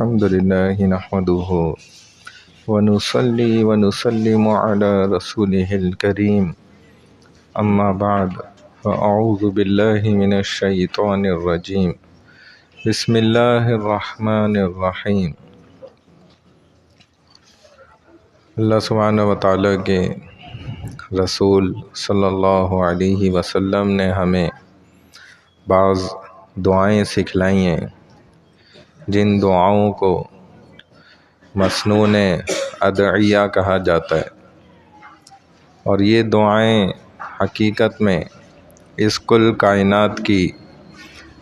الحمد لله نحمده ونصلي ونسلم على رسوله الكريم أما بعد فأعوذ بالله من الشيطان الرجيم بسم الله الرحمن الرحیم۔ اللہ سبحانہ وتعالیٰ کے رسول صلی اللہ علیہ وسلم نے ہمیں بعض دعائیں سکھلائی ہیں، جن دعاؤں کو مسنون ادعیہ کہا جاتا ہے، اور یہ دعائیں حقیقت میں اس کل کائنات کی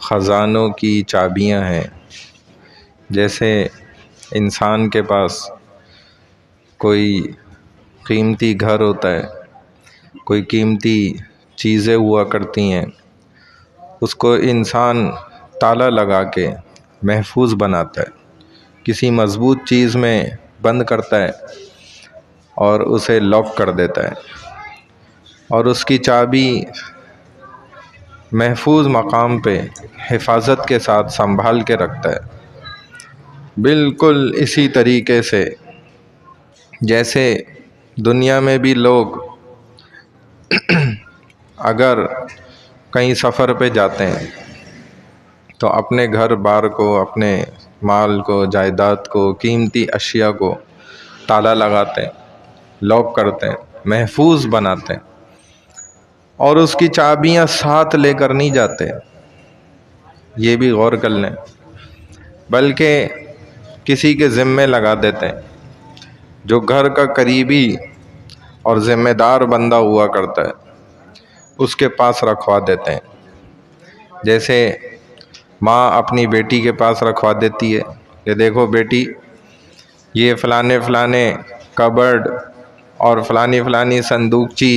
خزانوں کی چابیاں ہیں۔ جیسے انسان کے پاس کوئی قیمتی گھر ہوتا ہے، کوئی قیمتی چیزیں ہوا کرتی ہیں، اس کو انسان تالا لگا کے محفوظ بناتا ہے، کسی مضبوط چیز میں بند کرتا ہے اور اسے لاک کر دیتا ہے، اور اس کی چابی محفوظ مقام پہ حفاظت کے ساتھ سنبھال کے رکھتا ہے۔ بالکل اسی طریقے سے جیسے دنیا میں بھی لوگ اگر کہیں سفر پہ جاتے ہیں تو اپنے گھر بار کو، اپنے مال کو، جائیداد کو، قیمتی اشیاء کو تالا لگاتے ہیں، لاک کرتے ہیں، محفوظ بناتے ہیں، اور اس کی چابیاں ساتھ لے کر نہیں جاتے۔ یہ بھی غور کر لیں، بلکہ کسی کے ذمے لگا دیتے ہیں، جو گھر کا قریبی اور ذمہ دار بندہ ہوا کرتا ہے اس کے پاس رکھوا دیتے ہیں۔ جیسے ماں اپنی بیٹی کے پاس رکھوا دیتی ہے کہ دیکھو بیٹی، یہ فلانے کبرڈ اور فلانی صندوقچی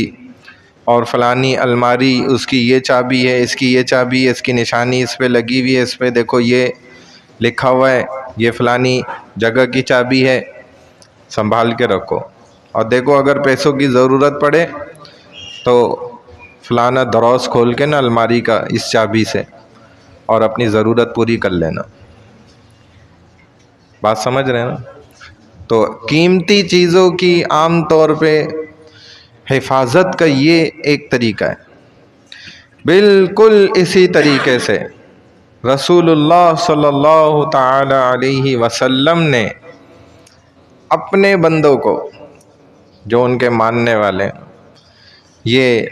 اور فلانی الماری، اس کی یہ چابی ہے، اس کی یہ چابی ہے، اس کی نشانی اس پہ لگی ہوئی ہے، اس پہ دیکھو یہ لکھا ہوا ہے، یہ فلانی جگہ کی چابی ہے، سنبھال کے رکھو۔ اور دیکھو اگر پیسوں کی ضرورت پڑے تو فلانا دروازہ کھول کے نا الماری کا اس چابی سے اور اپنی ضرورت پوری کر لینا۔ بات سمجھ رہے ہیں نا؟ تو قیمتی چیزوں کی عام طور پہ حفاظت کا یہ ایک طریقہ ہے۔ بالکل اسی طریقے سے رسول اللہ صلی اللہ تعالی علیہ وسلم نے اپنے بندوں کو، جو ان کے ماننے والے، یہ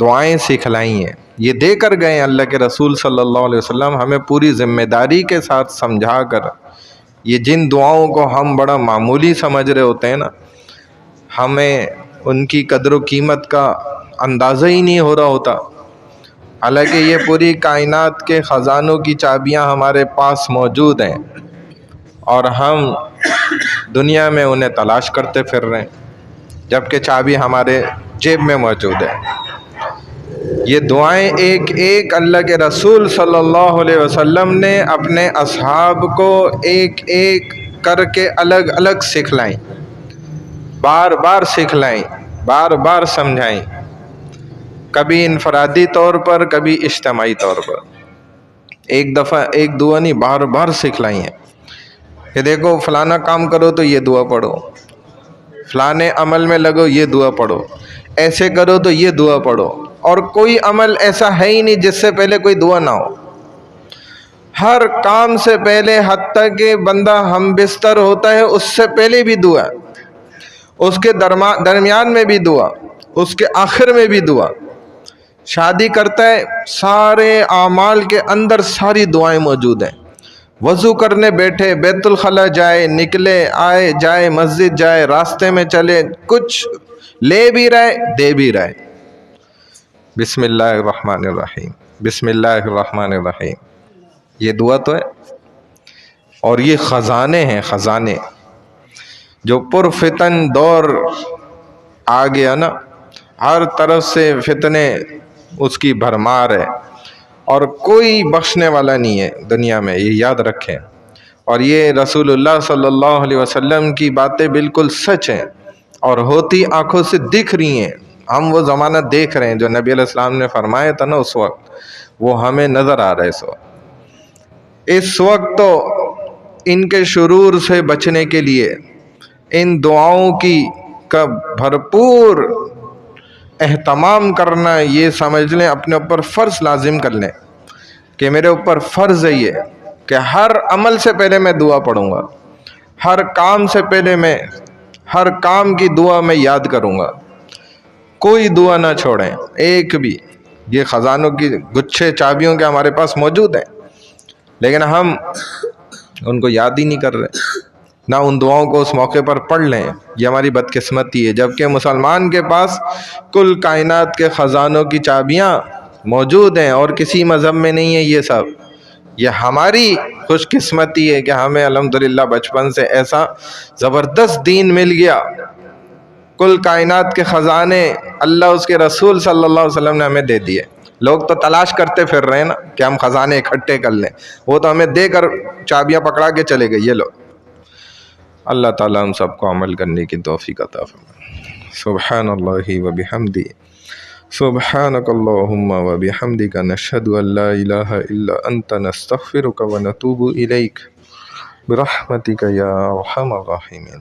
دعائیں سکھلائی ہیں، یہ دے کر گئے اللہ کے رسول صلی اللہ علیہ وسلم ہمیں پوری ذمہ داری کے ساتھ سمجھا کر۔ یہ جن دعاؤں کو ہم بڑا معمولی سمجھ رہے ہوتے ہیں نا، ہمیں ان کی قدر و قیمت کا اندازہ ہی نہیں ہو رہا ہوتا، حالانکہ یہ پوری کائنات کے خزانوں کی چابیاں ہمارے پاس موجود ہیں، اور ہم دنیا میں انہیں تلاش کرتے پھر رہے ہیں، جبکہ چابی ہمارے جیب میں موجود ہے۔ یہ دعائیں ایک ایک اللہ کے رسول صلی اللہ علیہ وسلم نے اپنے اصحاب کو ایک ایک کر کے الگ الگ سکھلائیں، بار بار سکھلائیں، بار بار سمجھائیں، کبھی انفرادی طور پر، کبھی اجتماعی طور پر۔ ایک دفعہ ایک دعا نہیں، بار بار سکھلائی ہیں کہ دیکھو فلانا کام کرو تو یہ دعا پڑھو، فلانے عمل میں لگو یہ دعا پڑھو، ایسے کرو تو یہ دعا پڑھو، اور کوئی عمل ایسا ہے ہی نہیں جس سے پہلے کوئی دعا نہ ہو۔ ہر کام سے پہلے، حتیٰ کہ بندہ ہم بستر ہوتا ہے اس سے پہلے بھی دعا، اس کے درمیان میں بھی دعا، اس کے آخر میں بھی دعا۔ شادی کرتا ہے، سارے اعمال کے اندر ساری دعائیں موجود ہیں۔ وضو کرنے بیٹھے، بیت الخلا جائے، نکلے، آئے جائے، مسجد جائے، راستے میں چلے، کچھ لے بھی رہے دے بھی رہے، بسم اللہ الرحمن الرحیم، بسم اللہ الرحمن الرحیم، یہ دعا تو ہے۔ اور یہ خزانے ہیں، خزانے جو پرفتن دور آ گیا نا، ہر طرف سے فتنے اس کی بھرمار ہے، اور کوئی بخشنے والا نہیں ہے دنیا میں، یہ یاد رکھیں۔ اور یہ رسول اللہ صلی اللہ علیہ وسلم کی باتیں بالکل سچ ہیں، اور ہوتی آنکھوں سے دکھ رہی ہیں۔ ہم وہ زمانہ دیکھ رہے ہیں جو نبی علیہ السلام نے فرمایا تھا نا، اس وقت وہ ہمیں نظر آ رہا ہے۔ اس وقت تو ان کے شرور سے بچنے کے لیے ان دعاؤں کی کا بھرپور اہتمام کرنا، یہ سمجھ لیں اپنے اوپر فرض لازم کر لیں کہ میرے اوپر فرض ہے یہ کہ ہر عمل سے پہلے میں دعا پڑھوں گا، ہر کام سے پہلے میں ہر کام کی دعا میں یاد کروں گا، کوئی دعا نہ چھوڑیں ایک بھی۔ یہ خزانوں کی گچھے چابیوں کے ہمارے پاس موجود ہیں، لیکن ہم ان کو یاد ہی نہیں کر رہے، نہ ان دعاؤں کو اس موقع پر پڑھ لیں۔ یہ ہماری بدقسمتی ہے، جبکہ مسلمان کے پاس کل کائنات کے خزانوں کی چابیاں موجود ہیں اور کسی مذہب میں نہیں ہے یہ سب۔ یہ ہماری خوش قسمتی ہے کہ ہمیں الحمدللہ بچپن سے ایسا زبردست دین مل گیا۔ کل کائنات کے خزانے اللہ اس کے رسول صلی اللہ علیہ وسلم نے ہمیں دے دیے۔ لوگ تو تلاش کرتے پھر رہے ہیں نا کہ ہم خزانے اکٹھے کر لیں، وہ تو ہمیں دے کر چابیاں پکڑا کے چلے گئے یہ لوگ۔ اللہ تعالیٰ ہم سب کو عمل کرنے کی توفیق عطا فرمائے۔ سبحان اللہ و بحمدہ، سبحانک اللہم و بحمدک، نشہد ان لا الہ الا انت، نستغفرک و نتوب الیک، برحمتک یا ارحم الراحمین۔